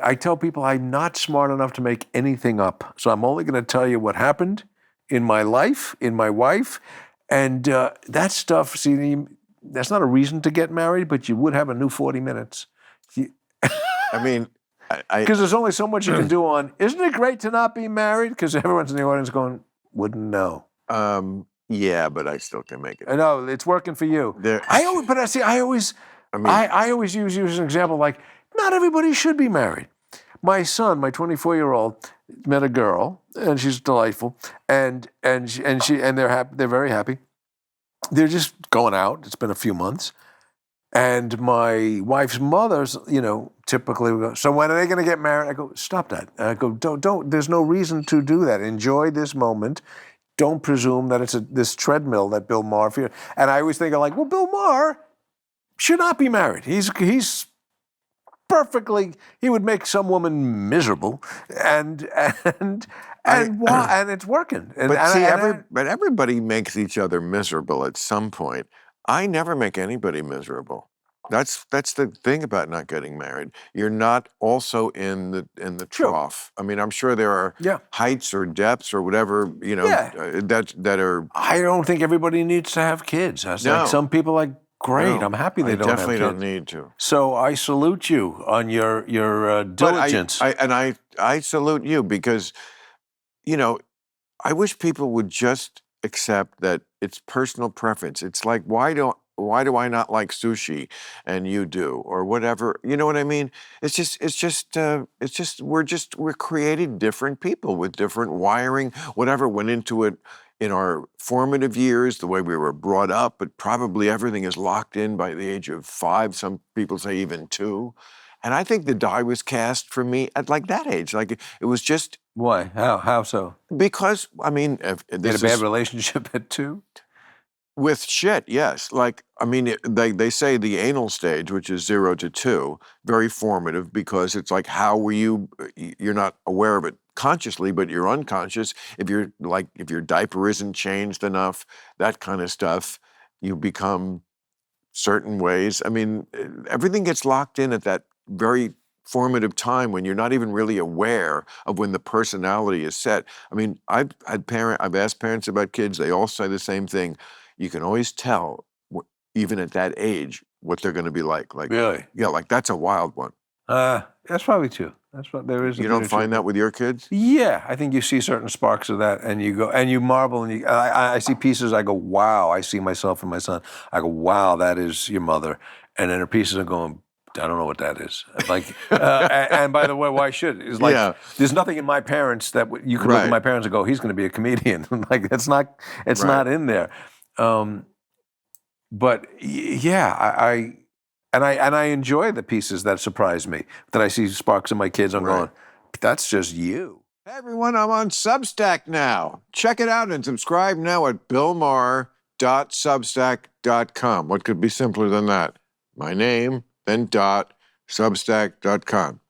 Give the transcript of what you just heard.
I tell people I'm not smart enough to make anything up. So I'm only going to tell you what happened in my life, in my wife. And that stuff, see, that's not a reason to get married, but you would have a new 40 minutes. I mean, because there's only so much you can do on, isn't it great to not be married? Because everyone's in the audience going, wouldn't know. Yeah, but I still can make it. I know, it's working for you. I always use you as an example, like, not everybody should be married. My son, my 24-year-old, met a girl, and she's delightful, and they're happy, they're very happy. They're just going out. It's been a few months. And my wife's mother's, typically we go, so when are they going to get married? I go, stop that. I go, don't, there's no reason to do that. Enjoy this moment. Don't presume that it's this treadmill that Bill Maher feels. And I always think of well, Bill Maher should not be married. He's perfectly, he would make some woman miserable. And it's working. But everybody makes each other miserable at some point. I never make anybody miserable. That's the thing about not getting married. You're not also in the trough. I mean, I'm sure there are heights or depths or whatever, that are. I don't think everybody needs to have kids. Like some people are like, great, I'm happy they don't have kids. I definitely don't need to. So I salute you on your diligence. I salute you because, I wish people would just accept that it's personal preference. It's like, why do I not like sushi and you do, or whatever? You know what I mean? We're created different people with different wiring, whatever went into it in our formative years, the way we were brought up, but probably everything is locked in by the age of 5. Some people say even 2. And I think the die was cast for me at that age. It was just. Why? How so? Because, I mean, if this is a bad relationship at 2? With shit, yes. They say the anal stage, which is 0 to 2, very formative because it's like, how were you? You're not aware of it consciously, but you're unconscious. If your diaper isn't changed enough, that kind of stuff, you become certain ways. I mean, everything gets locked in at that very formative time when you're not even really aware of when the personality is set. I mean, I've asked parents about kids. They all say the same thing. You can always tell, even at that age, what they're going to be like. Really? Yeah, that's a wild one. That's probably true. That's what there is. You don't find that with your kids? Yeah, I think you see certain sparks of that, and you go and you marvel, and I see pieces. I go, wow, I see myself in my son. I go, wow, that is your mother, and then her pieces are going, I don't know what that is. And by the way, why should it? It's there's nothing in my parents that you could look at my parents and go, he's going to be a comedian. It's not in there. But yeah, I enjoy the pieces that surprise me, that I see sparks in my kids. I'm going, that's just you. Hey everyone, I'm on Substack now. Check it out and subscribe now at billmaher.substack.com. What could be simpler than that? My name, then .substack.com.